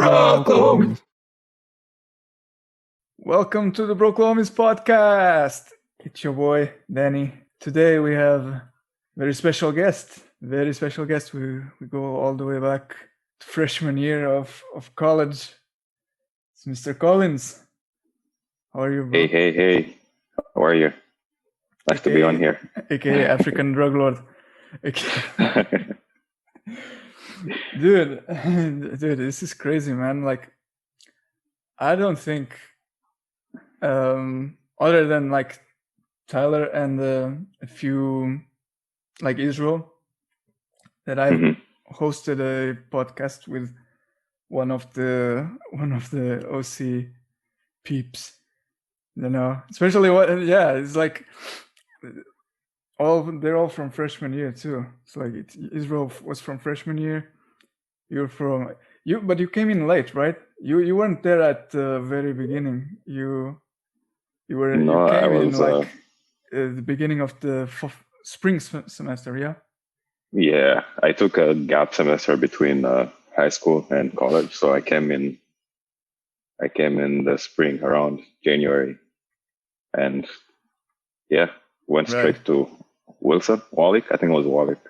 Welcome to the Broclomis podcast. It's your boy Dani. Today we have a very special guest. We go all the way back to freshman year of college. It's Mr. Collins. How are you, bro? Hey. How are you? Nice to be on here. AKA African drug lord. Dude, this is crazy, man. Like, I don't think, other than like Tyler and a few like Israel, that I've hosted a podcast with one of the OC peeps. You know, especially it's like they're all from freshman year too. It's like Israel was from freshman year. But you came in late, right? You weren't there at the very beginning. You came in like the beginning of the spring semester, yeah. Yeah, I took a gap semester between high school and college, so I came in the spring around January, and went straight to Warlick. I think it was Warlick.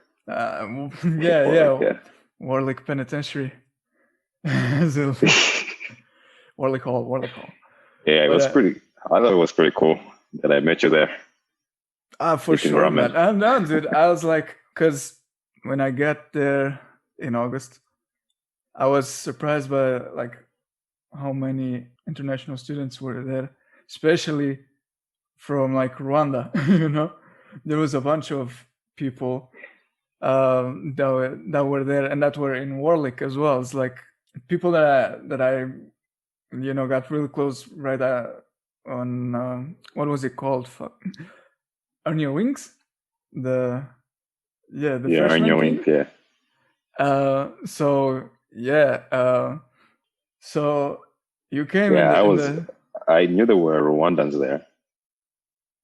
Warlick Penitentiary. Warlick Hall. Yeah, it was pretty. I thought it was pretty cool that I met you there. For sure, man. No, dude. I was like, because when I got there in August, I was surprised by like how many international students were there, especially from like Rwanda. You know, there was a bunch of people that were there and that were in Warlick as well. It's like people that I got really close right on what was it called? On Your Wings? The On Your Wings, yeah. So you came I knew there were Rwandans there.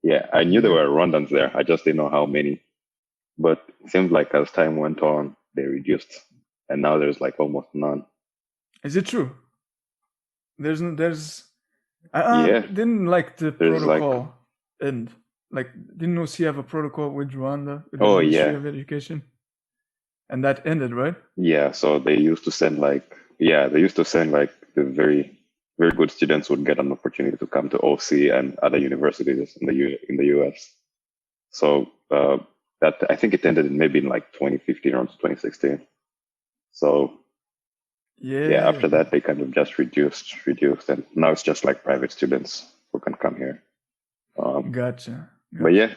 Yeah, I knew there were Rwandans there. I just didn't know how many. But it seems like as time went on, they reduced, and now there's like almost none. Is it true? Didn't like the protocol end. Like, didn't OC have a protocol with Rwanda, with the Ministry of Education? And that ended, right? Yeah, so they used to send the very, very good students would get an opportunity to come to OC and other universities in the US. So that I think it ended maybe in like 2015 or 2016. So after that they kind of just reduced, and now it's just like private students who can come here. Gotcha. But yeah,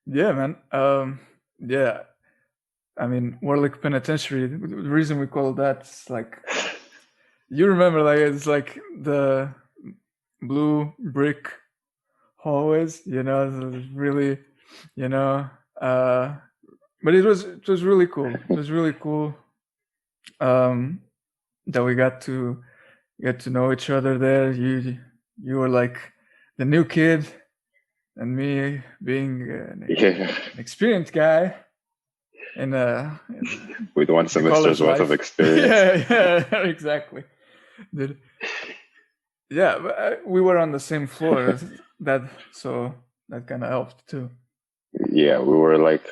man. I mean, Warlick Penitentiary. The reason we call that is like, you remember, like it's like the blue brick hallways. You know, really, but it was really cool. It was really cool that we got to get to know each other there. You were like the new kid, and me being an experienced guy with one semester's worth of experience. Yeah, exactly. But we were on the same floor. So that kind of helped too. Yeah, we were like,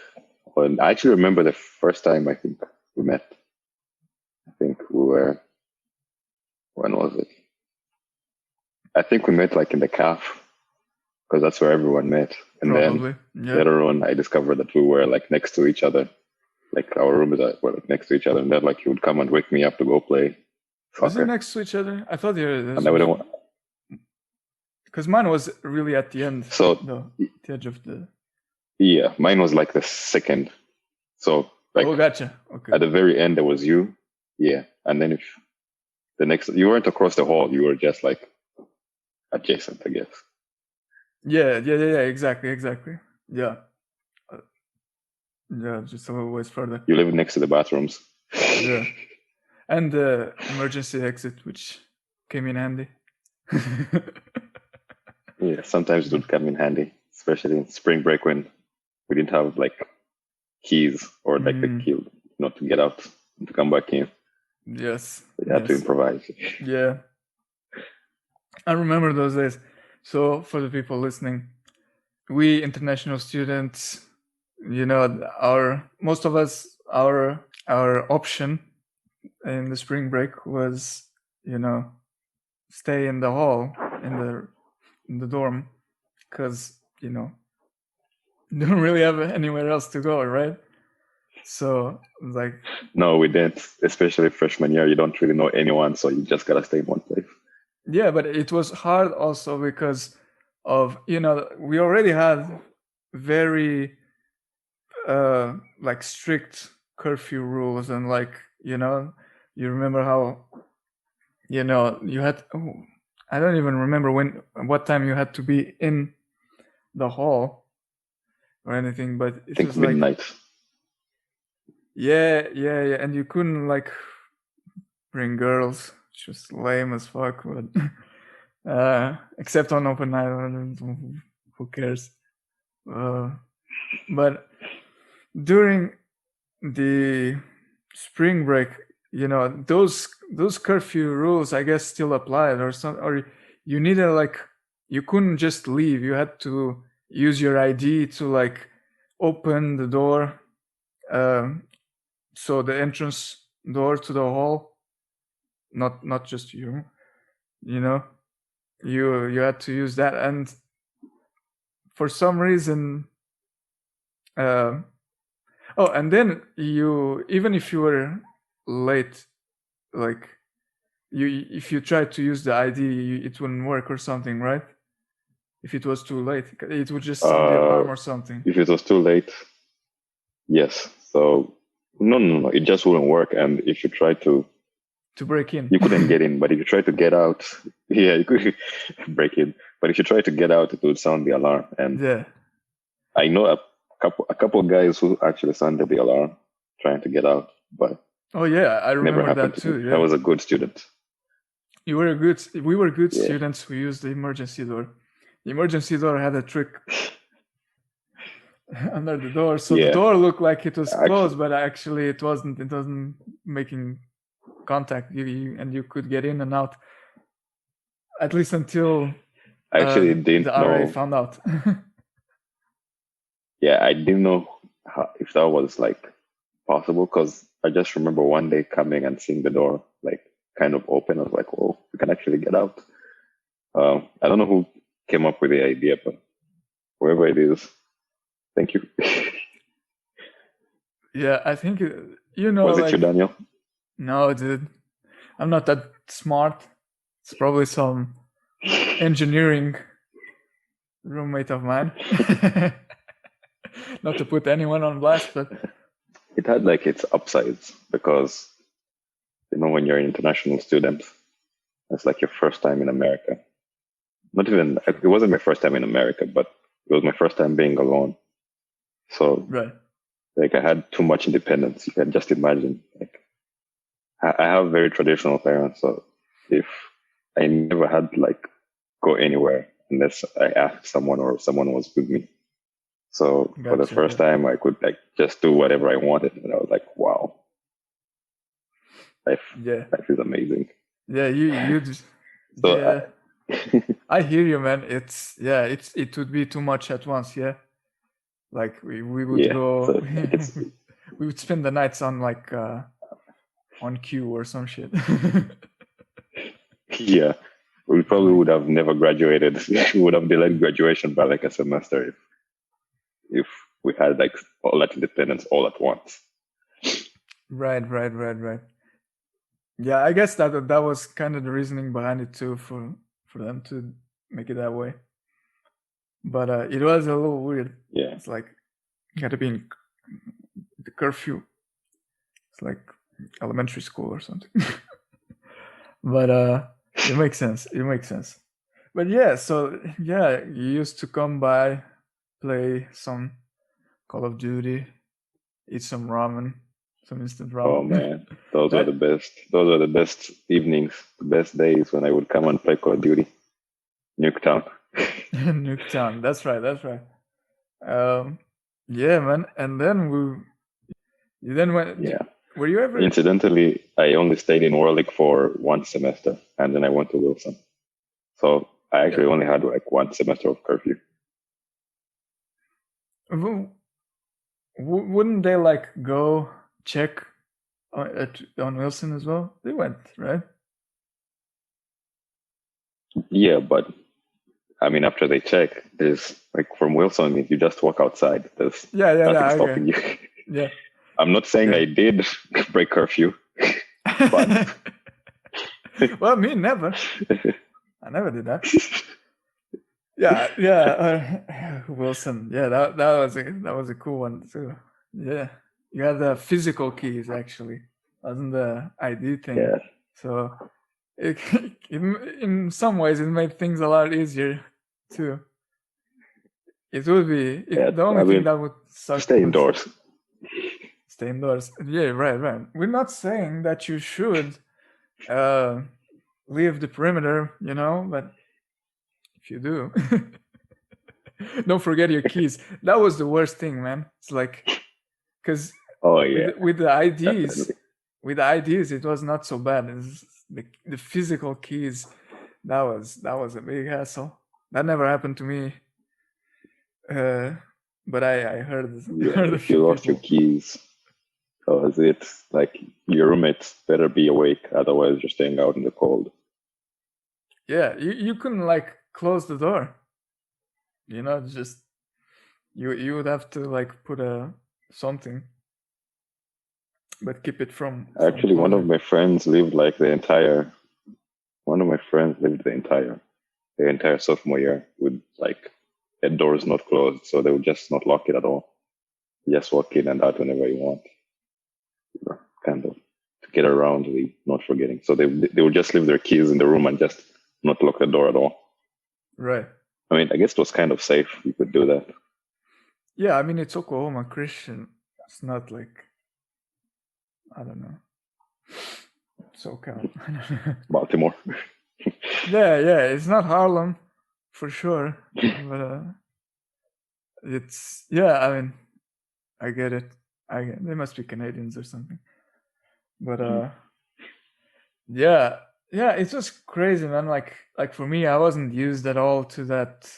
I actually remember the first time I think we met. I think we were, when was it? I think we met like in the calf, because that's where everyone met. And then later on, I discovered that we were like next to each other. Like our rooms were like next to each other, and then like you would come and wake me up to go play soccer. Was it next to each other? I thought because mine was really at the end. So the edge of the. Yeah, mine was like the second. So like, gotcha. Okay. At the very end, there was you. Yeah, and then if the next, you weren't across the hall, you were just like adjacent, I guess. Yeah, exactly. Yeah. Just a little ways further. You live next to the bathrooms. Yeah. And the emergency exit, which came in handy. Yeah, sometimes it would come in handy, especially in spring break when we didn't have like keys or like the key, to get out and to come back in. Yes. You had to improvise. Yeah. I remember those days. So for the people listening, we international students, most of us, our option in the spring break was, stay in the hall in the dorm, because don't really have anywhere else to go, right? So like, no, we didn't. Especially freshman year, you don't really know anyone, so you just gotta stay in one place. Yeah, but it was hard also because of we already had very like strict curfew rules, and like you remember how you had I don't even remember what time you had to be in the hall or anything, but it was midnight. Like yeah, and you couldn't like bring girls, which was lame as fuck, but except on open night, who cares? But during the spring break, those curfew rules, I guess, still applied, or you needed like, you couldn't just leave. You had to use your ID to like open the door, so the entrance door to the hall, not just you had to use that, and for some reason, and then even if you were late, like if you tried to use the ID, it wouldn't work or something, right? If it was too late, it would just sound the alarm or something. If it was too late, yes. So no, it just wouldn't work. And if you try to break in, you couldn't get in. But if you try to get out, yeah, you could break in. But if you try to get out, it would sound the alarm. And yeah, I know a couple of guys who actually sounded the alarm trying to get out, but oh yeah, I remember never that too. Yeah. I was a good student. We were good students who used the emergency door. The emergency door had a trick under the door, so the door looked like it was closed, but actually it wasn't. It wasn't making contact, and you could get in and out, at least until I actually didn't the RA know. found out. Yeah, I didn't know if that was like possible, because I just remember one day coming and seeing the door like kind of open. I was like, oh, we can actually get out. I don't know who came up with the idea, but whoever it is, thank you. Yeah, I think Was it you, Daniel? No, dude, I'm not that smart. It's probably some engineering roommate of mine. Not to put anyone on blast, but it had like its upsides, because when you're an international student, it's like your first time in America. Not even, it wasn't my first time in America, but it was my first time being alone. So right, like I had too much independence. You can just imagine. Like I have very traditional parents, so if I never had to like go anywhere unless I asked someone or someone was with me. So for the first time, I could like just do whatever I wanted, and I was like, wow, life is amazing. Yeah, you just, so yeah. I hear you, man. It would be too much at once. Yeah, like we would go. So we would spend the nights on like on queue or some shit. Yeah, we probably would have never graduated. We would have delayed graduation by like a semester if we had like all that independence all at once. Right. Yeah, I guess that was kind of the reasoning behind it too, for them to make it that way. But it was a little weird. Yeah, it's like you had to be in the curfew. It's like elementary school or something. But it makes sense. But yeah, so yeah, you used to come by, play some Call of Duty, eat some ramen, some instant ramen. Oh man, those were the best. Those were the best evenings, the best days when I would come and play Call of Duty. Nuketown. Nuketown. That's right. Yeah, man. And then you then went. Yeah. Were you ever? Incidentally, I only stayed in Warlick for 1 semester, and then I went to Wilson. So I actually only had like 1 semester of curfew. Wouldn't they like go check on Wilson as well? They went, right? Yeah, but I mean, after they check, there's like from Wilson, if you just walk outside, there's nothing stopping you. Yeah. I'm not saying I did break curfew, but well, me never. I never did that. Yeah. Wilson. Yeah, that was a cool one too. Yeah, you had the physical keys actually, wasn't the ID thing. Yeah. So in some ways it made things a lot easier too. It would be the only thing that would suck. Stay indoors. Stay indoors. Yeah, right. We're not saying that you should leave the perimeter, but if you do, don't forget your keys. That was the worst thing, man. It's like, because with the IDs, it was not so bad. It's the physical keys, that was a big hassle. That never happened to me. But I heard if you lost your keys, because it's like your roommates better be awake, otherwise you're staying out in the cold. Yeah, you couldn't like close the door. Just you would have to like put something, but keep it from. Actually, one of my friends lived like the entire sophomore year with like the doors not closed, so they would just not lock it at all. You just walk in and out whenever you want, kind of to get around the not forgetting. So they would just leave their keys in the room and just not lock the door at all. Right. I mean, I guess it was kind of safe. You could do that. Yeah, I mean, it's Oklahoma, Christian. It's not like, I don't know, SoCal. Baltimore. yeah, it's not Harlem, for sure. But it's, I mean, I get it. They must be Canadians or something. But yeah, it's just crazy, man. Like for me, I wasn't used at all to that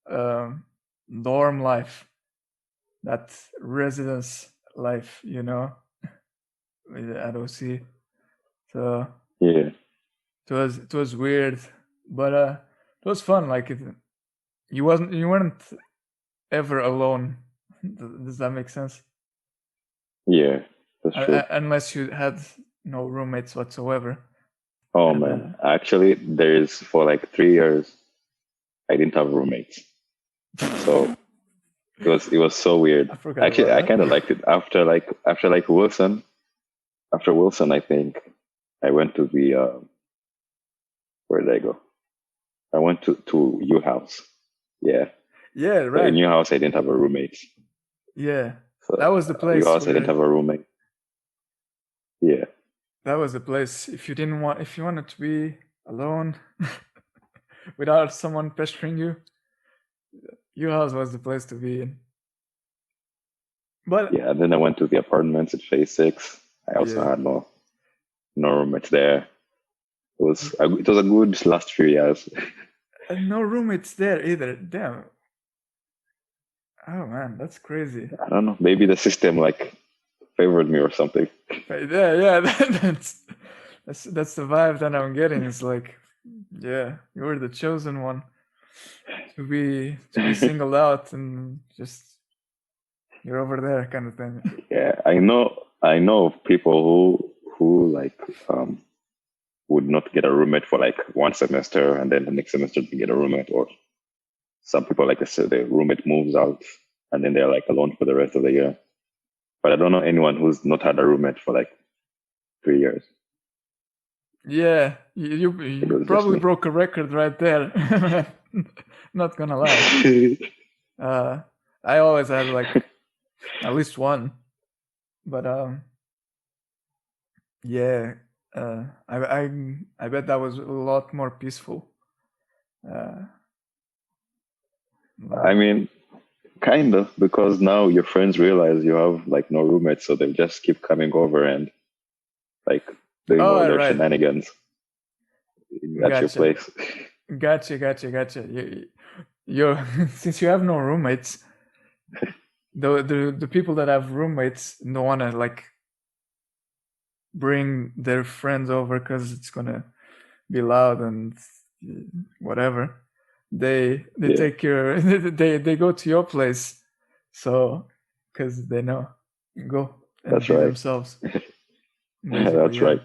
dorm life, that residence life, at OC. So yeah, it was weird, but it was fun. Like you weren't ever alone. Does that make sense? Yeah, that's true. Unless you had no roommates whatsoever. Oh man, actually, for like 3 years, I didn't have roommates, so it was so weird. Actually, I kind of liked it. After Wilson, I think I went to the where did I go? I went to U House. Yeah. Yeah, right. So in U House, I didn't have a roommate. Yeah, so that was the place. U House, I didn't have a roommate. Yeah. That was the place. If you wanted to be alone without someone pestering you, U House was the place to be in. But yeah, then I went to the apartments at Phase 6. I also had no roommates there. It was a good last few years. No roommates there either. Damn. Oh man, that's crazy. I don't know. Maybe the system like favored me or something. Yeah. That's the vibe that I'm getting. It's like, yeah, you were the chosen one to be singled out, and just you're over there, kind of thing. Yeah, I know people who like would not get a roommate for like 1 semester, and then the next semester they get a roommate, or some people, like I said, the roommate moves out and then they're like alone for the rest of the year. But I don't know anyone who's not had a roommate for like 3 years. Yeah, you probably broke a record right there. Not gonna lie. I always had like at least one, but yeah, I bet that was a lot more peaceful. I mean, kind of, because now your friends realize you have like no roommates, so they just keep coming over and like doing all their right. shenanigans at your place. Gotcha. You're since you have no roommates, the people that have roommates don't want to like bring their friends over because it's gonna be loud and whatever. They take your they go to your place, so because they know go and That's be right. themselves. That's right.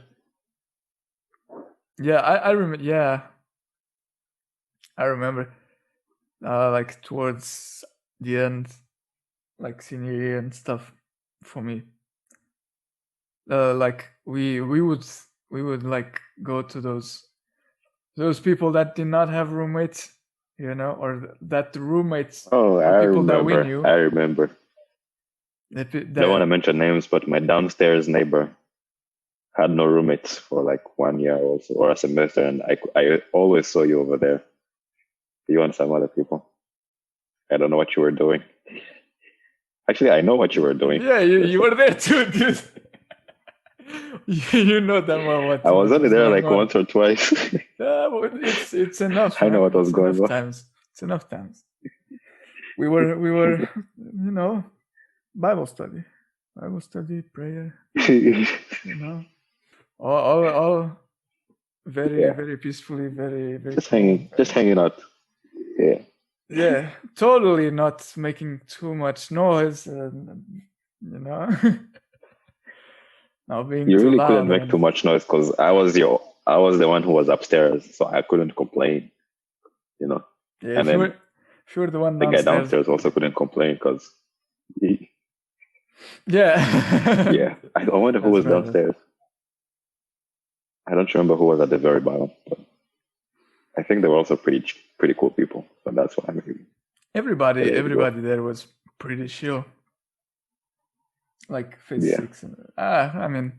Yeah, I remember. Yeah, I remember. Like towards the end, like senior year and stuff, for me. Like we would like go to those people that did not have roommates, or that the roommates were people that we knew. I remember. Don't want to mention names, but my downstairs neighbor had no roommates for like 1 year also, or a semester, and I always saw you over there. You and some other people. I don't know what you were doing. Actually, I know what you were doing. Yeah, you were there too, dude. You know damn well what. I was only there like once or twice. Yeah, but it's enough. I know what was going on. It's enough times. We were Bible study, prayer. All very peacefully, very just hanging out. Yeah. Yeah, totally not making too much noise. Not being you too really loud couldn't make too much noise because I was the one who was upstairs, so I couldn't complain. Yeah, and if you were the one downstairs, the guy downstairs also couldn't complain because yeah. I wonder who was downstairs. I don't remember who was at the very bottom, but I think they were also pretty cool people. So that's why everybody there was pretty chill. Like phase 6. I mean,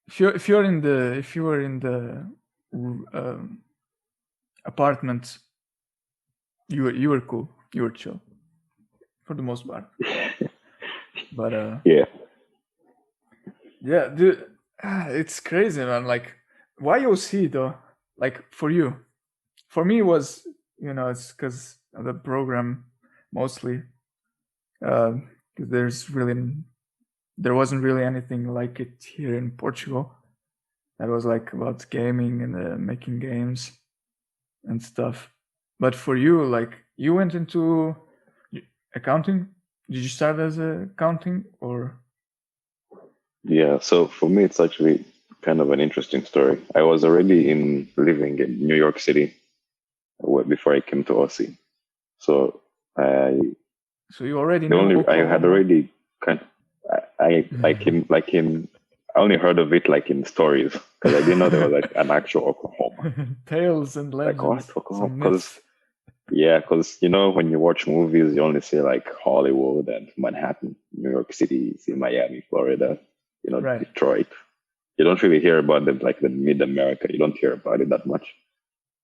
if you were in the apartment, you were cool. You were chill for the most part. But yeah, dude, it's crazy, man. Like, why OC though? Like for you, for me it was it's because of the program mostly. Because there wasn't really anything like it here in Portugal that was like about gaming and making games and stuff. But for you, like, you went into accounting. Did you start as accounting or? Yeah, so for me it's actually kind of an interesting story. I was already living in New York City before I came to Aussie. So you already knew I had already kind of, I came like in, I only heard of it like in stories because I didn't know there was like an actual Oklahoma. Tales and legends. Like what? Oklahoma? Because when you watch movies, you only see like Hollywood and Manhattan, New York City, see Miami, Florida, right. Detroit. You don't really hear about them like the mid-America. You don't hear about it that much,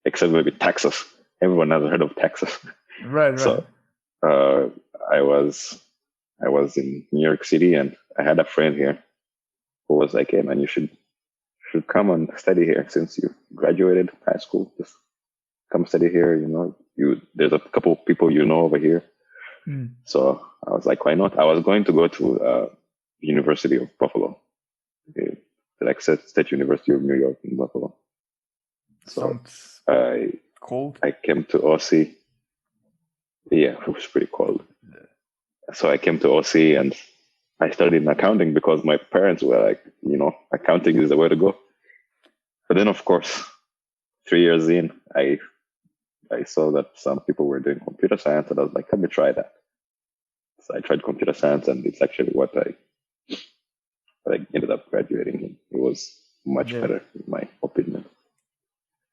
except maybe Texas. Everyone has heard of Texas. Right. So I was in New York City, and I had a friend here who was like, "Hey man, you should come and study here since you graduated high school. Just come study here. There's a couple of people over here." So I was like, "Why not?" I was going to go to University of Buffalo, the State University of New York in Buffalo. So cold. I came to Aussie. Yeah, it was pretty cold. So I came to Aussie and I studied in accounting because my parents were like, accounting is the way to go. But then, of course, 3 years in, I saw that some people were doing computer science, and I was like, let me try that. So I tried computer science, and it's actually what I ended up graduating in. It was much better, in my opinion.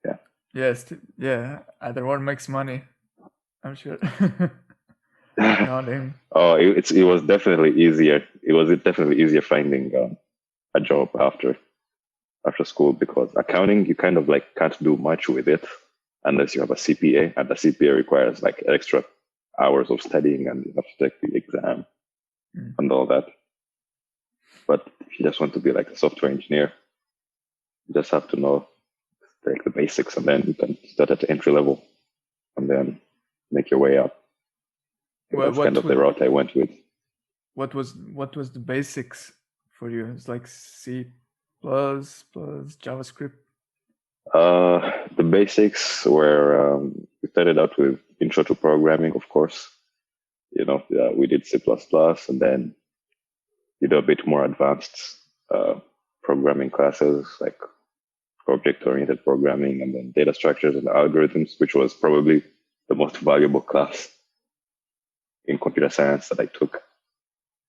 Yeah. Yes. Yeah. Either one makes money, I'm sure. Oh, it was definitely easier. It was definitely easier finding a job after school, because accounting, you kind of like can't do much with it unless you have a CPA, and the CPA requires like extra hours of studying, and you have to take the exam and all that. But if you just want to be like a software engineer, you just have to know like the basics, and then you can start at the entry level and then make your way up. So Well, that's kind of the route I went with. What was the basics for you? It's like C++, JavaScript. The basics were we started out with intro to programming, of course. We did C++, and then we did a bit more advanced programming classes like object-oriented programming, and then data structures and algorithms, which was probably the most valuable class in computer science that I took,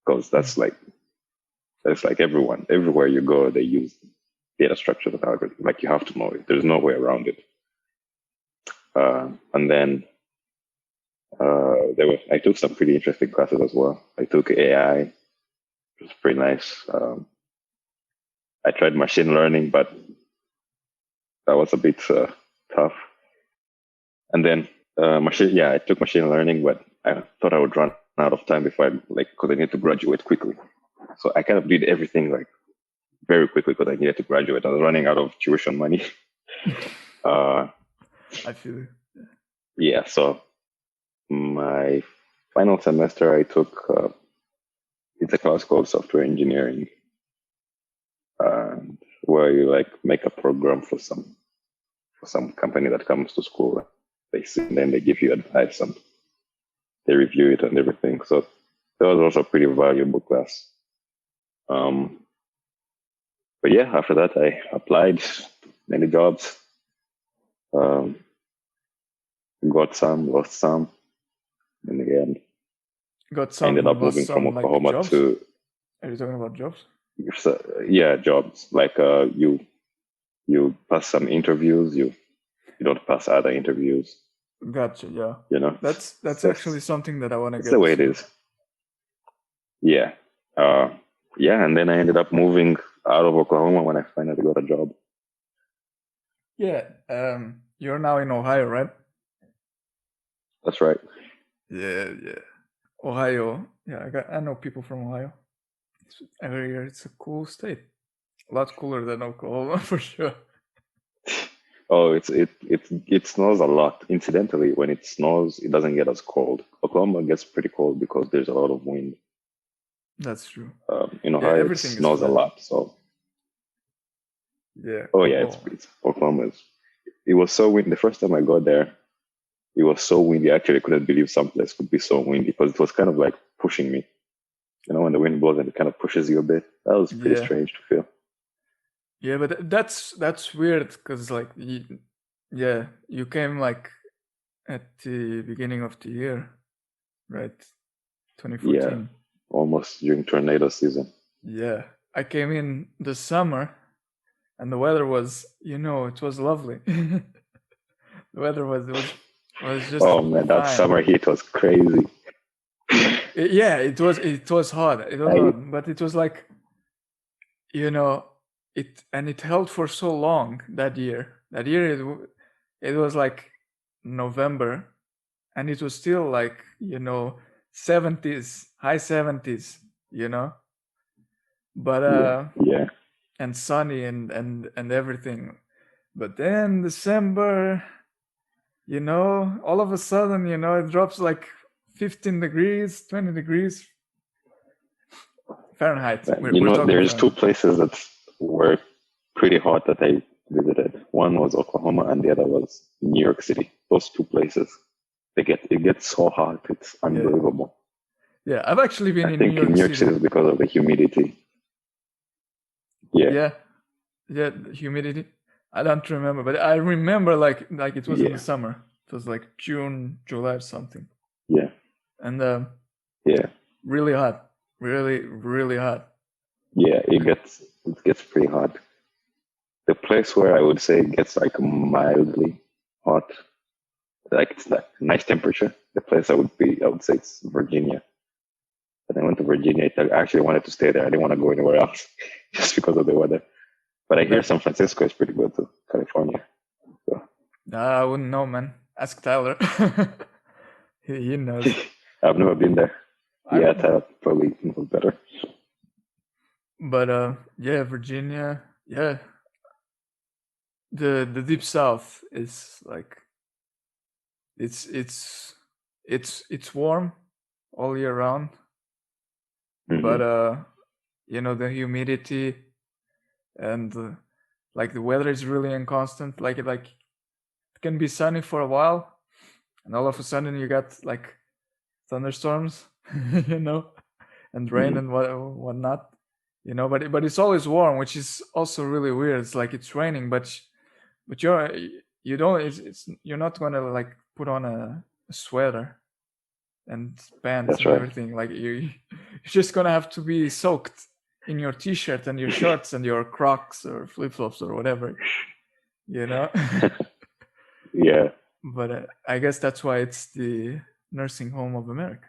because that's like everywhere you go, they use data structures and algorithms. Like, you have to know it. There's no way around it. And then I took some pretty interesting classes as well. I took AI, which was pretty nice. I tried machine learning, but that was a bit tough. And then I took machine learning, but I thought I would run out of time because I need to graduate quickly. So I kind of did everything like very quickly because I needed to graduate. I was running out of tuition money. I feel it. Yeah, so my final semester I took it's a class called software engineering, where you like make a program for some company that comes to school, and then they give you advice and they review it and everything. So that was also a pretty valuable class. But yeah, after that I applied many jobs. Got some, lost some. In the end, got some. I ended up moving from Oklahoma like to. Are you talking about jobs? Yeah, jobs. Like you pass some interviews, you don't pass other interviews. Gotcha. Yeah. That's actually something that I want to get. That's the way it is. Yeah. Yeah, and then I ended up moving out of Oklahoma when I finally got a job. Yeah. You're now in Ohio, right? That's right. Yeah. Ohio. Yeah, I know people from Ohio. Every year, it's a cool state. A lot cooler than Oklahoma, for sure. Oh, it snows a lot. Incidentally, when it snows, it doesn't get as cold. Oklahoma gets pretty cold because there's a lot of wind. That's true. In Ohio, it snows a lot. So. Yeah. Oh yeah, it's Oklahoma. It was so windy. The first time I got there, it was so windy. I actually couldn't believe some place could be so windy because it was kind of like pushing me. When the wind blows and it kind of pushes you a bit. That was pretty strange to feel. Yeah, but that's weird because like you came like at the beginning of the year, right? 2014. Yeah, almost during tornado season. Yeah, I came in the summer, and the weather was, it was lovely. The weather was just. Oh man, that summer heat was crazy. Yeah, it was hot. It was hot, but it was like, it held for so long that year. That year it was like November, and it was still like 70s, high 70s, but yeah, and sunny and everything. But then December, all of a sudden, it drops like 15 degrees, 20 degrees Fahrenheit. There's two places that were pretty hot that I visited. One was Oklahoma and the other was New York City. Those two places, it gets so hot. It's unbelievable. Yeah, I've actually been in New York City. New York City is because of the humidity. Yeah, humidity. I don't remember, but I remember like it was in the summer. It was like June, July or something. Yeah. And really hot. Really, really hot. Yeah, it gets pretty hot. The place where I would say it gets like mildly hot, like it's like nice temperature. The place I would say it's Virginia. But I went to Virginia. I actually wanted to stay there. I didn't want to go anywhere else just because of the weather. But I hear San Francisco is pretty good too, California. So. I wouldn't know, man. Ask Tyler. He knows. I've never been there. Tyler probably knows better. But yeah, Virginia, yeah. The deep south is like it's it's warm all year round, but the humidity and like the weather is really inconstant. Like it can be sunny for a while, and all of a sudden you got like thunderstorms, and rain and whatnot, But it's always warm, which is also really weird. It's like it's raining, but you don't. You're not gonna like put on a sweater and pants That's and right. everything. Like you're just gonna have to be soaked in your t-shirt and your shorts and your Crocs or flip-flops or whatever, Yeah. But I guess that's why it's the nursing home of America,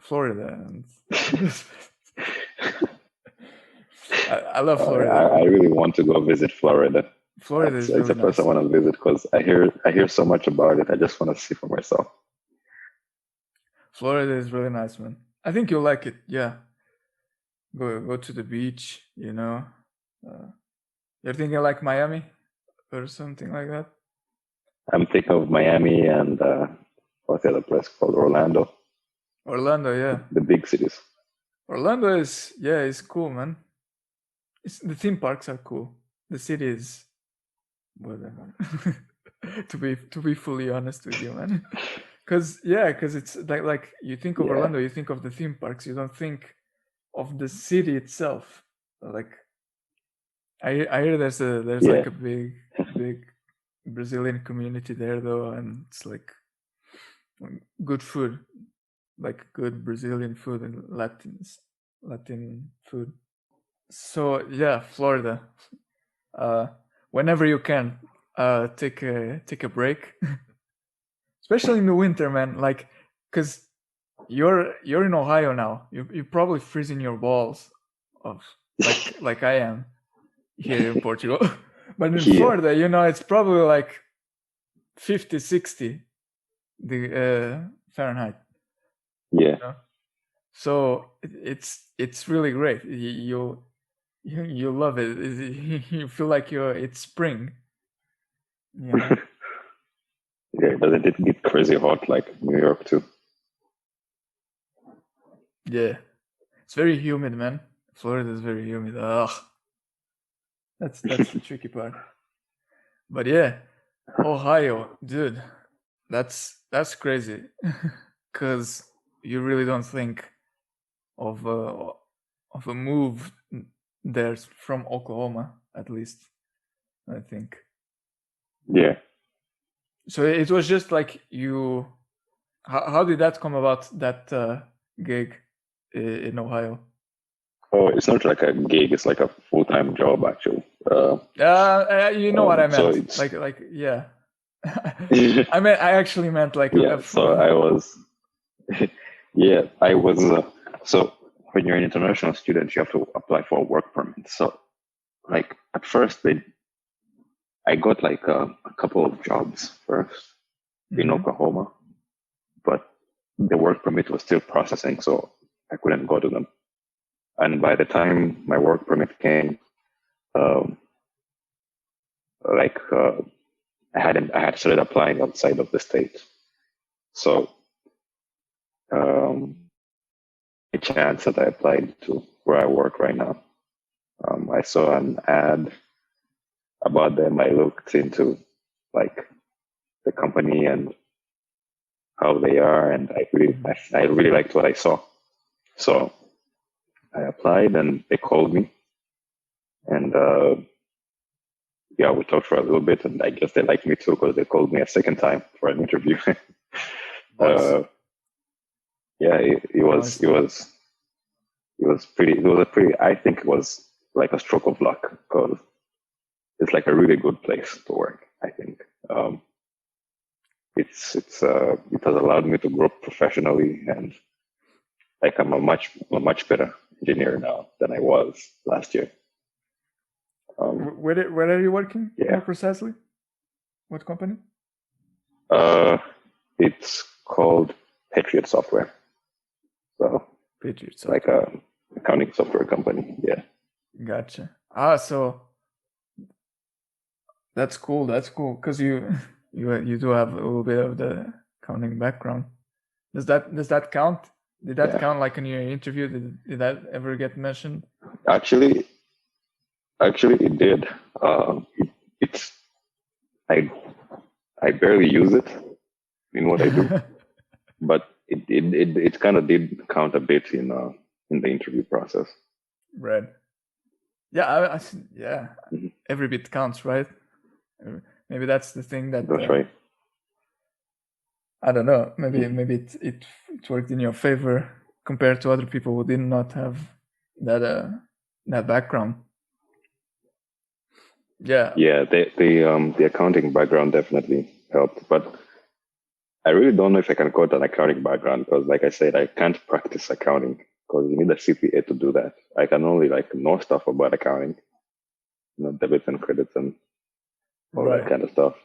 Florida. And I love Florida. I really want to go visit Florida. Florida is It's really the place nice. I want to visit because I hear so much about it. I just want to see for myself. Florida is really nice, man. I think you'll like it. Yeah, go to the beach. You're thinking like Miami or something like that. I'm thinking of Miami and what's the other place called? Orlando. Orlando, yeah. The big cities. Orlando is cool, man. The theme parks are cool. The city is whatever. to be fully honest with you, man. Because it's like you think of Orlando, you think of the theme parks. You don't think of the city itself. Like I hear there's like a big Brazilian community there though, and it's like good food, like good Brazilian food and Latin food. So yeah, Florida. Whenever you can, take a break, especially in the winter, man. Like, cause you're in Ohio now. You're probably freezing your balls off, like I am here in Portugal. But in Florida, it's probably like 50, 60 the Fahrenheit. Yeah. So it's really great. You love it. You feel like it's spring. Yeah, doesn't it get crazy hot like New York too? Yeah, it's very humid, man. Florida is very humid. Ugh, that's the tricky part. But yeah, Ohio, dude, that's crazy. Cause you really don't think of a move there from Oklahoma, at least, I think. Yeah. So it was just like you. How did that come about? That gig in Ohio? Oh, it's not like a gig. It's like a full-time job, actually. You know what I So meant? it's Like yeah. I actually meant like yeah. So I was yeah. I was so when you're an international student, you have to apply for a work permit. So like at first I got like a couple of jobs first in Oklahoma, but the work permit was still processing, so I couldn't go to them. And by the time my work permit came, I had started applying outside of the state. So a chance that I applied to where I work right now. I saw an ad about them. I looked into like the company and how they are, and I really liked what I saw. So I applied, and they called me, and we talked for a little bit, and I guess they liked me too because they called me a second time for an interview. I think it was like a stroke of luck because it's like a really good place to work. I think it has allowed me to grow professionally, and like I'm a much better engineer now than I was last year. Where are you working more precisely? What company? It's called Patriot Software. So Patriot Software. Like a accounting software company. Yeah. Gotcha. So that's cool. That's cool because you do have a little bit of the accounting background. Does that count? Did that count like in your interview? Did that ever get mentioned? Actually, it did. It's I barely use it in what I do, but it kind of did count a bit in the interview process. Right. Yeah, yeah. Mhm. Every bit counts, right? Maybe that's the thing that. That's right. I don't know. Maybe it worked in your favor compared to other people who did not have that background. Yeah. Yeah, the accounting background definitely helped, but I really don't know if I can call it an accounting background because, like I said, I can't practice accounting because you need a CPA to do that. I can only know stuff about accounting, debits and credits and all that kind of stuff.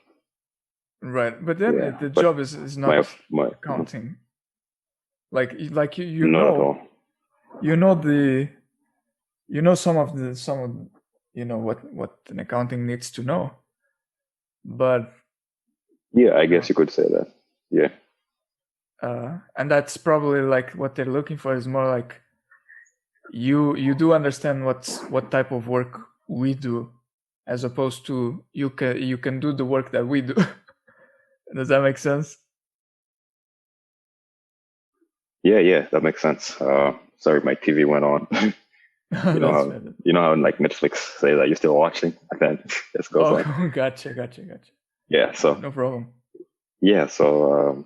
Right, but then the job is not accounting. Like you not know, at all. Some of what an accounting needs to know, but yeah, I guess you could say that. Yeah. And that's probably like what they're looking for is more like you do understand what type of work we do, as opposed to you can do the work that we do. Does that make sense? Yeah, that makes sense. Sorry, my TV went on. you know how like Netflix say that you're still watching, and then just goes on. Gotcha. Yeah, so no problem. Yeah, so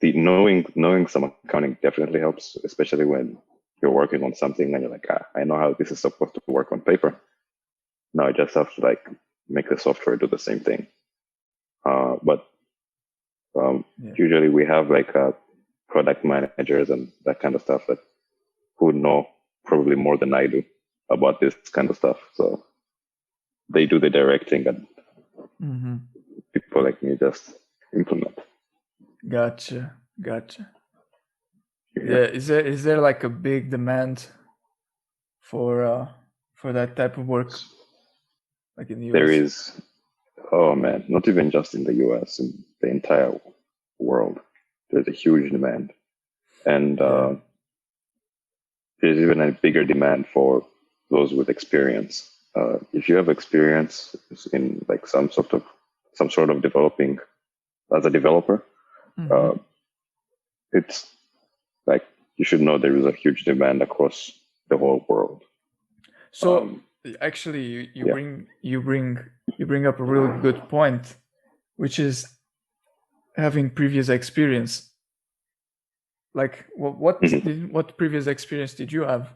the knowing some accounting definitely helps, especially when you're working on something and you're like, I know how this is supposed to work on paper. Now I just have to like make the software do the same thing. But usually we have like product managers and that kind of stuff that who know probably more than I do about this kind of stuff. So they do the directing and people like me just implement. Gotcha. Yeah, is there like a big demand for that type of work, like in the US? There is, oh man, not even just in the US, in the entire world. There's a huge demand, and there's even a bigger demand for those with experience. If you have experience in like some sort of developing as a developer, it's like you should know there is a huge demand across the whole world. So actually, you bring up a really good point, which is having previous experience. Like what previous experience did you have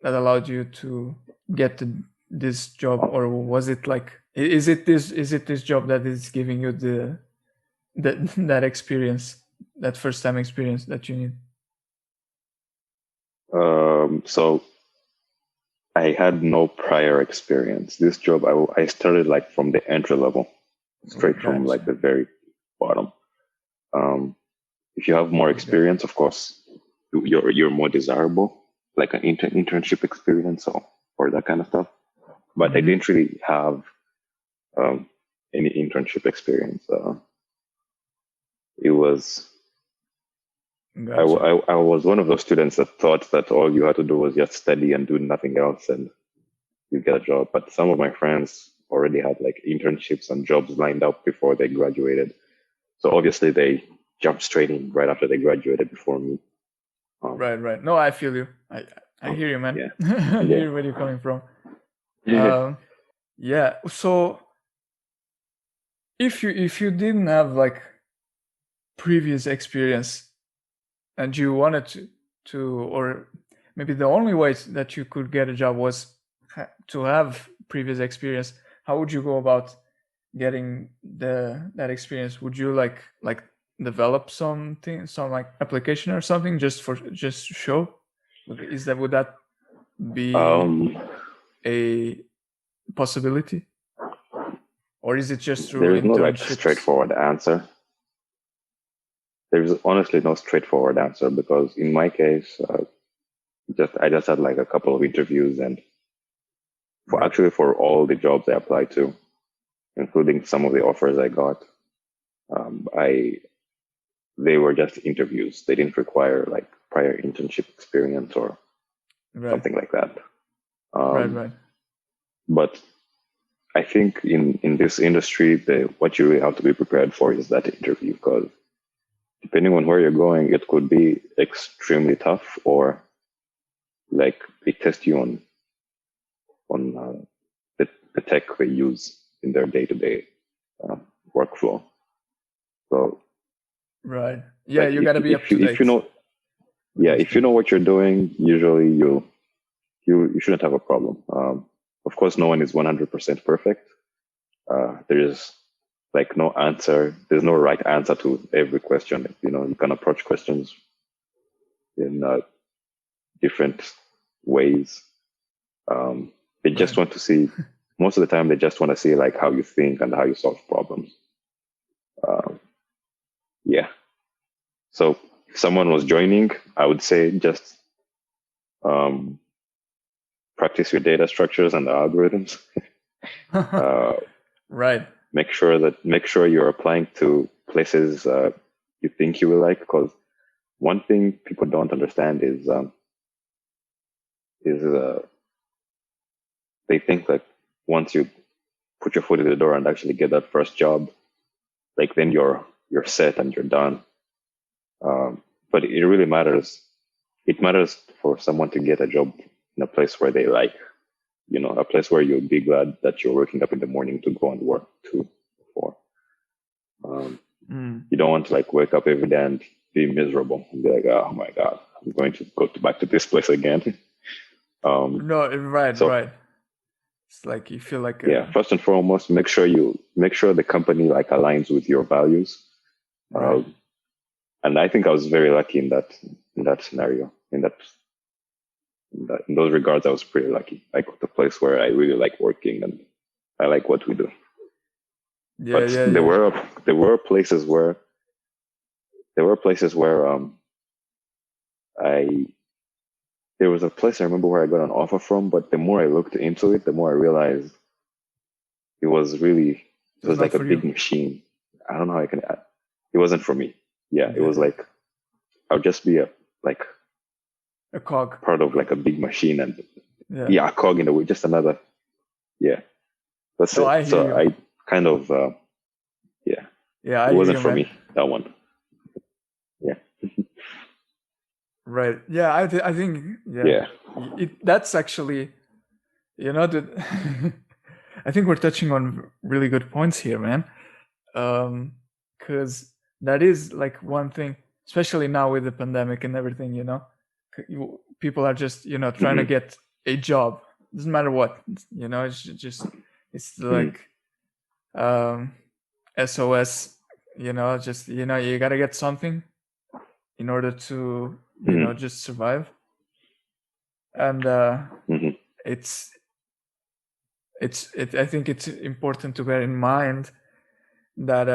that allowed you to get this job, or was it like is it this job that is giving you that experience, that first time experience that you need? So I had no prior experience. This job, I started like from the entry level, straight from like the very bottom. If you have more experience, of course, you're more desirable, like an internship experience or that kind of stuff. But I didn't really have any internship experience. It was. I was one of those students that thought that all you had to do was just study and do nothing else, and you get a job. But some of my friends already had like internships and jobs lined up before they graduated. So obviously they jumped straight in right after they graduated before me. Right. No, I feel you. I hear you, man. Yeah. I hear where you're coming from. Yeah. So if you didn't have like previous experience and you wanted to, or maybe the only way that you could get a job was to have previous experience, how would you go about getting that experience? Would you like develop something, some like application or something just to show? Would that be a possibility, or is it just through there is no like internships? straightforward answer? There is honestly no straightforward answer because in my case, I just had like a couple of interviews and for all the jobs I applied to, including some of the offers I got, they were just interviews. They didn't require like prior internship experience or something like that. Right. But I think in this industry, what you really have to be prepared for is that interview, because depending on where you're going, it could be extremely tough, or like they test you on the tech they use in their day-to-day workflow. So right, yeah, like you got to be up to date. If you know what you're doing, usually you shouldn't have a problem. Of course, no one is 100% perfect. There is like no answer. There's no right answer to every question. You can approach questions in different ways. They just want to see, most of the time, they just want to see like how you think and how you solve problems. Yeah. So if someone was joining, I would say just practice your data structures and the algorithms. Right. Make sure you're applying to places you think you will like, because one thing people don't understand is they think like once you put your foot in the door and actually get that first job, like then you're set and you're done. But it really matters. It matters for someone to get a job in a place where they like, a place where you'll be glad that you're waking up in the morning to go and work to. You don't want to like wake up every day and be miserable and be like, oh my God, I'm going to go back to this place again. No, right. It's like you feel like first and foremost, make sure the company like aligns with your values. Right. And I think I was very lucky in that scenario. In those regards, I was pretty lucky. I got a place where I really like working and I like what we do. There were places where there was a place I remember where I got an offer from, but the more I looked into it, the more I realized it was like a big machine. I don't know how I can. It wasn't for me. Yeah, it was like I'll just be a cog, part of like a big machine, and a cog in a way, just another. Yeah, that's it. I kind of it wasn't for me, that one. Yeah. Right. Yeah, I think that's actually, I think we're touching on really good points here, man. Because that is like one thing, especially now with the pandemic and everything, people are just, trying to get a job. Doesn't matter what, it's like SOS, just, you got to get something in order to, just survive. And I think it's important to bear in mind that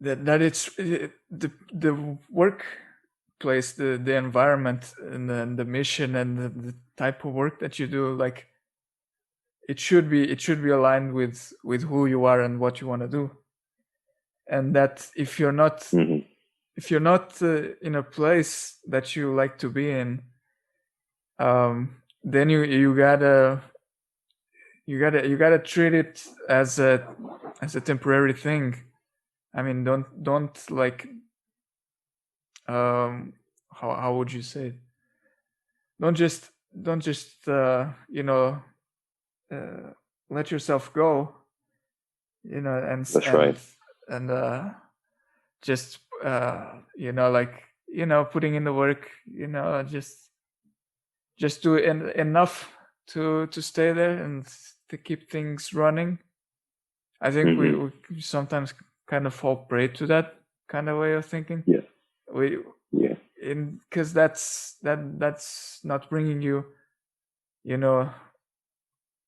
that it's the workplace, the environment, and the mission and the type of work that you do, like it should be aligned with who you are and what you want to do. And that if you're not in a place that you like to be in, then you gotta treat it as a temporary thing. I mean, don't like how would you say it? Don't just let yourself go, and that's right. And just putting in the work, just do enough to stay there and to keep things running. I think we sometimes kind of fall prey to that kind of way of thinking. Because that's not bringing you,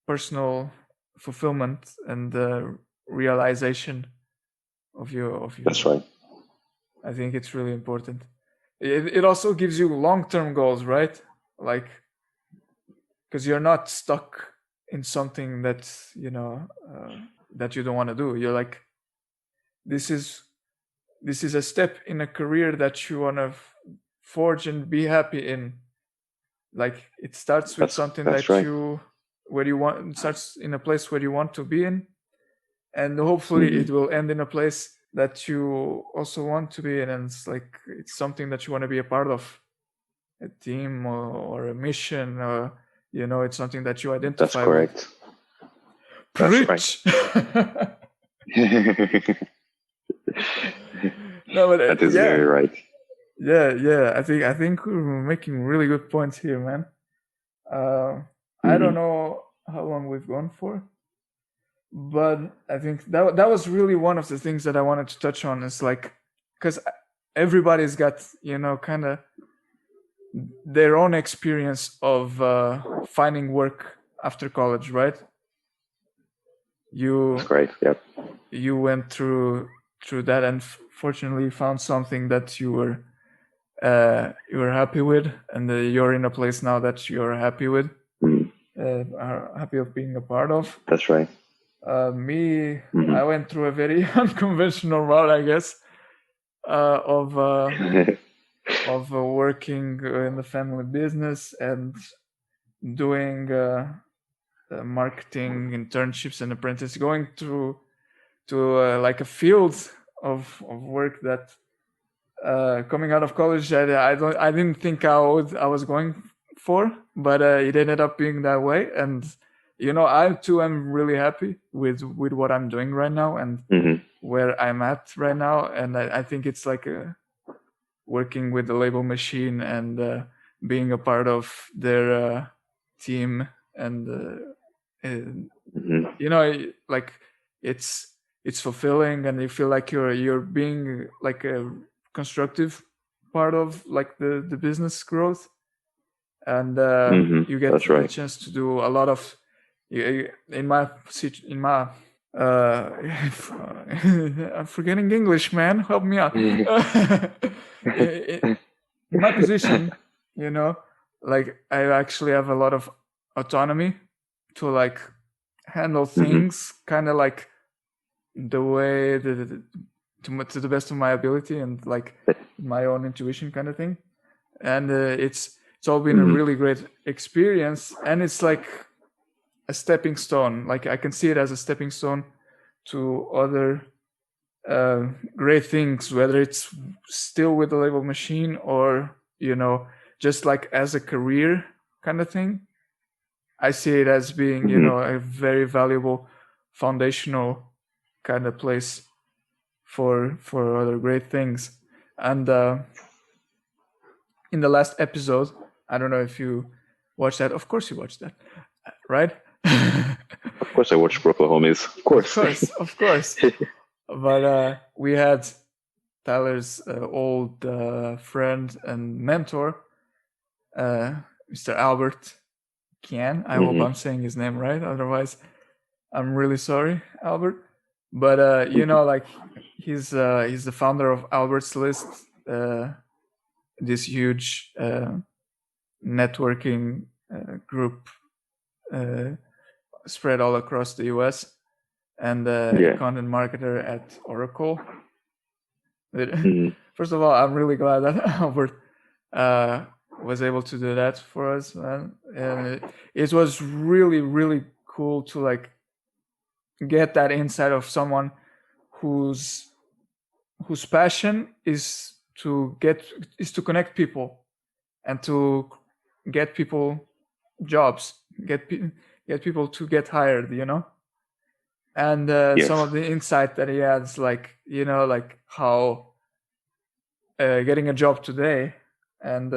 personal fulfillment and realization of your. That's right. I think it's really important. It also gives you long-term goals, right? Like, because you're not stuck in something that that you don't want to do. You're like, this is a step in a career that you want to forge and be happy in. Like, it starts with something that right. it starts in a place where you want to be in, and hopefully it will end in a place that you also want to be in, and it's something that you want to be a part of, a team or a mission, or it's something that you identify That's correct. with. That's Preach. right. No, but That is very right. Yeah. I think we're making really good points here, man. I don't know how long we've gone for, but I think that was really one of the things that I wanted to touch on. Is like, because everybody's got kind of their own experience of finding work after college, right? That's great. Yep. You went through that, and fortunately found something that you were happy with, and you're in a place now that you're happy with, are happy of being a part of. That's right. Me, I went through a very unconventional route, I guess, of working in the family business and doing marketing internships and apprentices, going to like a field of work that coming out of college I didn't think I was going for, but it ended up being that way. And I too am really happy with what I'm doing right now and where I'm at right now. And I think it's like working with the label machine and being a part of their team, and like it's fulfilling, and you feel like you're being like a constructive part of like the business growth, and you get the chance to do a lot of in my I'm forgetting English, man, help me out. In my position, like I actually have a lot of autonomy to like handle things kind of like the way to the best of my ability and like my own intuition kind of thing. And it's all been a really great experience, and it's like a stepping stone. Like I can see it as a stepping stone to other great things, whether it's still with the label machine or just like as a career kind of thing. I see it as being a very valuable foundational kind of place for other great things. And in the last episode, I don't know if you watched that. Of course you watched that, right? Of course I watched Brooklyn Homies. Of course. But we had Tyler's old friend and mentor, Mr. Albert Kian. I hope I'm saying his name right. Otherwise, I'm really sorry, Albert. But like he's the founder of Albert's List, this huge networking group spread all across the US, and content marketer at Oracle. First of all, I'm really glad that Albert was able to do that for us, man. And it was really, really cool to like get that insight of someone whose passion is to connect people and to get people jobs, get people to get hired, and some of the insight that he has, like like how getting a job today and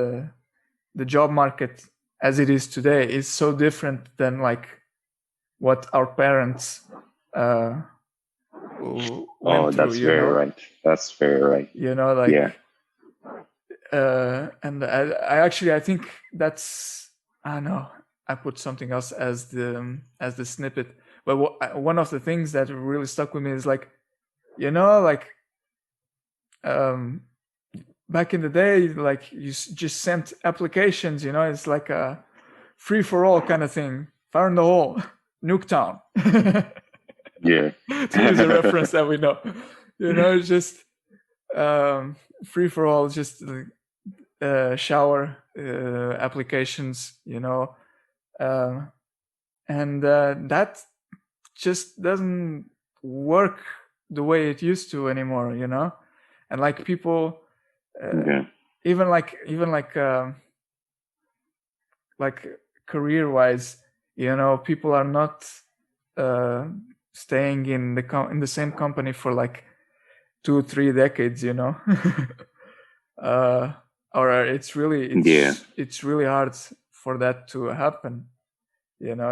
the job market as it is today is so different than like what our parents went that's through, very right. That's very right. Like and I think that's, I don't know, I put something else as the snippet, but one of the things that really stuck with me is like like back in the day, like you just sent applications, it's like a free for all kind of thing, fire in the hole. Nuketown. Yeah. To use a reference that we know, it's just free for all, just shower applications, and that just doesn't work the way it used to anymore, and like people, Yeah. even like career wise, people are not staying in the same company for like 2-3 decades, or it's really hard for that to happen,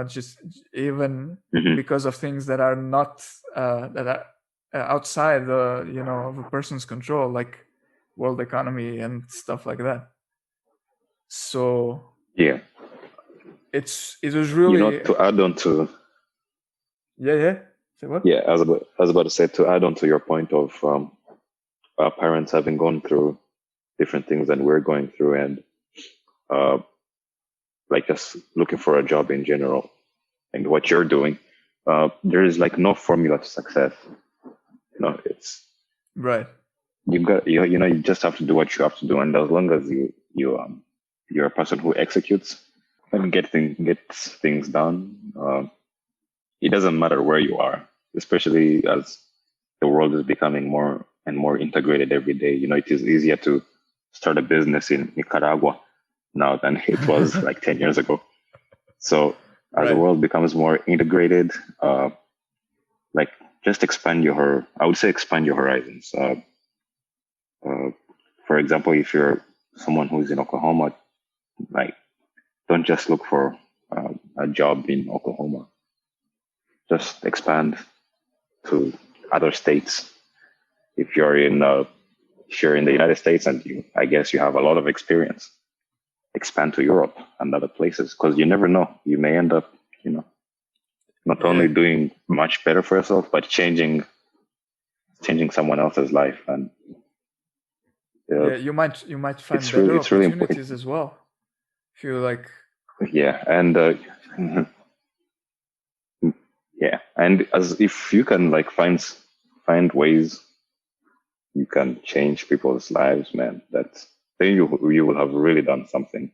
just even because of things that are not that are outside of a person's control, like world economy and stuff like that. So Yeah. it was really, to add on to yeah. Say what? Yeah, I was about to say, to add on to your point of our parents having gone through different things than we're going through, and like just looking for a job in general, and what you're doing, there is like no formula to success. It's Right. you just have to do what you have to do, and as long as you're a person who executes and gets things done, it doesn't matter where you are, especially as the world is becoming more and more integrated every day. It is easier to start a business in Nicaragua now than it was like 10 years ago. So as the world becomes more integrated, like just expand your horizons. For example, if you're someone who's in Oklahoma, like don't just look for a job in Oklahoma. Just expand to other states. If you're in the United States and I guess you have a lot of experience, expand to Europe and other places, because you never know. You may end up, not only doing much better for yourself, but changing someone else's life. And you might find better opportunities as well. If you like. Yeah, and yeah, and as if you can like find ways you can change people's lives, man, then you will have really done something.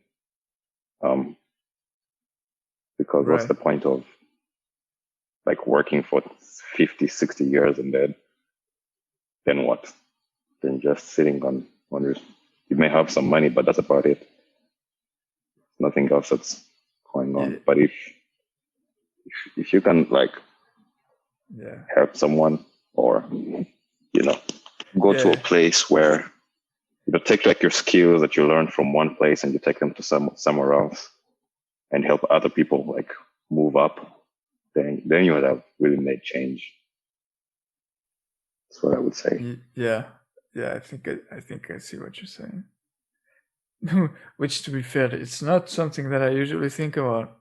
Because what's the point of like working for 50, 60 years and then what? Then just sitting on your, you may have some money, but that's about it. Nothing else that's going on. But if you can like help someone, or go to a place where take like your skills that you learned from one place and you take them to somewhere else and help other people like move up, then you would have really made change. That's what I would say. Yeah, I think I see what you're saying. Which, to be fair, it's not something that I usually think about,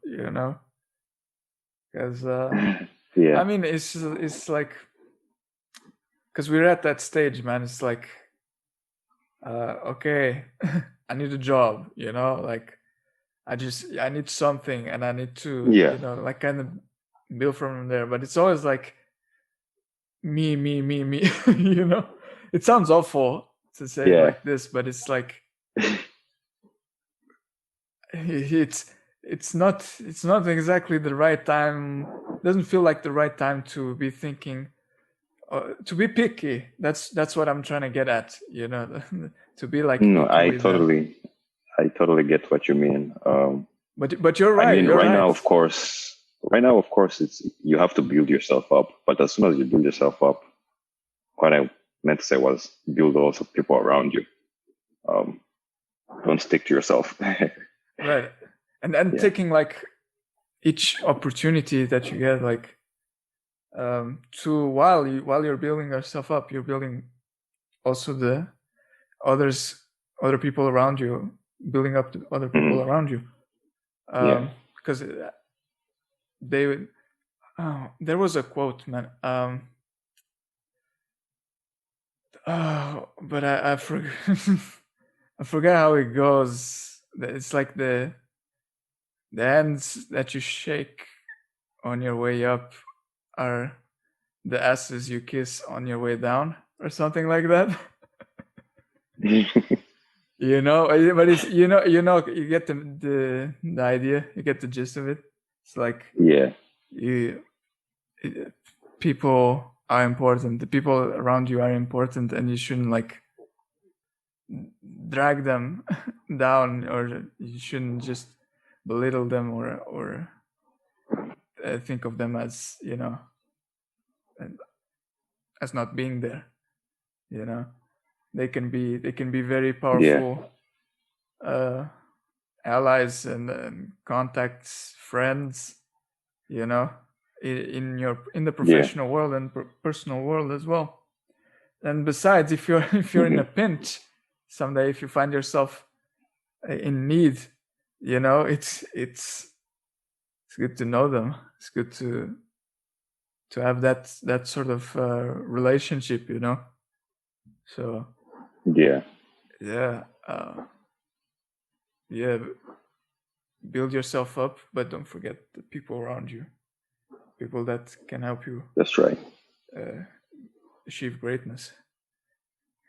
because I mean, it's like, because we're at that stage, man. It's like, okay, I need a job, like I need something, and I need to, like kind of build from there. But it's always like me. It sounds awful to say it like this, but it's like it's not exactly the right time. It doesn't feel like the right time to be thinking, to be picky. That's what I'm trying to get at, to be like. No, I totally get what you mean. But you're right. I mean, right now, of course, it's you have to build yourself up. But as soon as you build yourself up, what I meant to say was build also people around you. Don't stick to yourself. Right, and taking like each opportunity that you get, like to while you're building yourself up, you're building also the other people around you, building up the other people around you. Because they would. Oh, there was a quote, man. But I forgot. I forgot how it goes. It's like the hands that you shake on your way up are the asses you kiss on your way down, or something like that. You know, but it's you get the idea, you get the gist of it. It's like you people are important. The people around you are important, and you shouldn't like drag them down, or you shouldn't just belittle them or think of them as as not being there. You know, they can be very powerful allies and contacts, friends. You know, in the professional world and personal world as well. And besides, if you're in a pinch someday, if you find yourself in need, you know, it's good to know them. It's good to have that sort of relationship, you know. So build yourself up, but don't forget the people around you, people that can help you. That's right. Achieve greatness.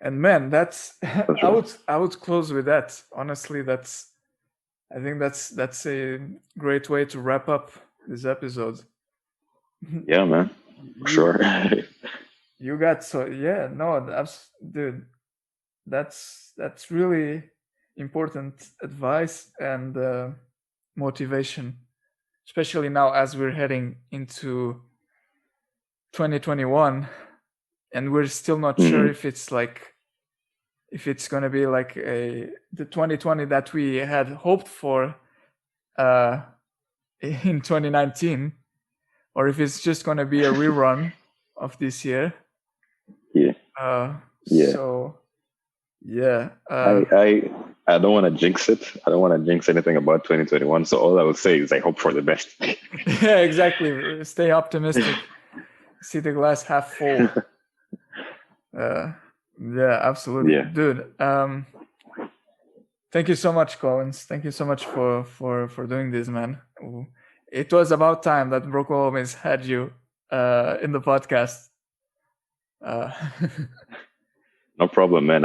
And man, that's right. I would close with that. Honestly, I think that's a great way to wrap up this episode. Yeah, man. Sure. You got dude. That's really important advice and motivation, especially now as we're heading into 2021, and we're still not sure if it's gonna be like the 2020 that we had hoped for in 2019, or if it's just gonna be a rerun of this year. So I don't want to jinx it. I don't want to jinx anything about 2021. So all I would say is I hope for the best. Yeah, exactly. Stay optimistic. See the glass half full. Yeah, absolutely. Dude, thank you so much, Collins. Thank you so much for doing this, man. It was about time that Broken Homies had you in the podcast. No problem, man.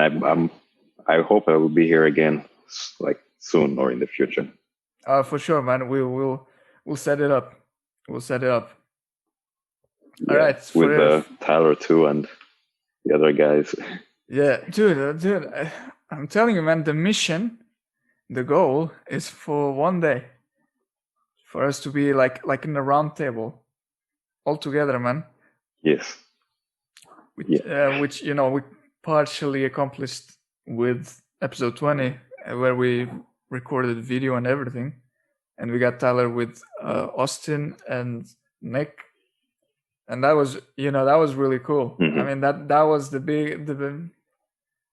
I hope I will be here again, like soon or in the future. For sure, man. We'll set it up. We'll set it up. All right, with Tyler too and the other guys. Yeah, dude. I'm telling you, man. The goal is for one day, for us to be like in a round table, all together, man. Yes. Which we partially accomplished with episode 20, where we recorded video and everything, and we got Tyler with Austin and Nick, and that was really cool. I mean that was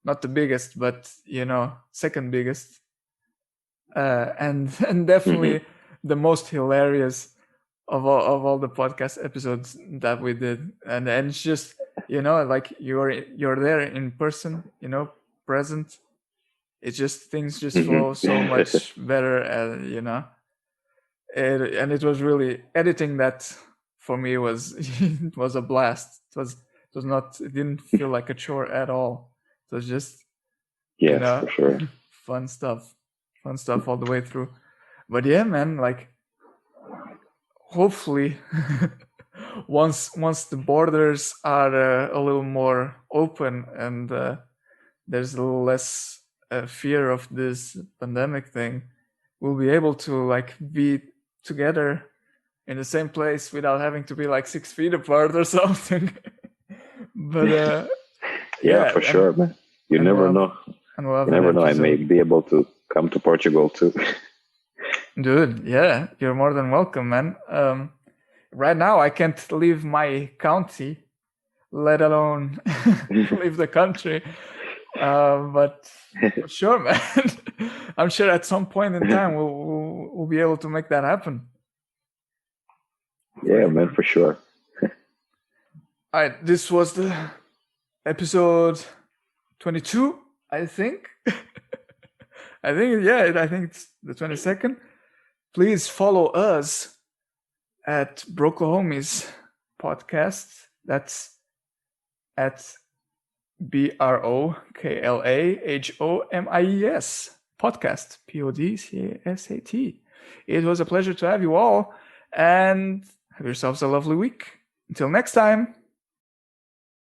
not the biggest, but second biggest, and definitely the most hilarious of all the podcast episodes that we did. And it's just like you're there in person, present. It's just things just flow so much better, and it was really editing that for me was it was a blast. It didn't feel like a chore at all. It was just for sure. fun stuff all the way through. But yeah, man, like hopefully once the borders are a little more open and there's a little less fear of this pandemic thing, we'll be able to like be together in the same place without having to be like 6 feet apart or something. But for sure, man. You never know. You never know. I may be able to come to Portugal too. Dude, yeah, you're more than welcome, man. Right now, I can't leave my county, let alone leave the country. But for sure, man. I'm sure at some point in time we'll be able to make that happen. Yeah, man, for sure. All right, this was the episode 22, I think. I think it's the 22nd. Please follow us at Broklahomies podcast. That's at BROKLAHOMIES podcast. PODCAST. It was a pleasure to have you all, and have yourselves a lovely week. Until next time.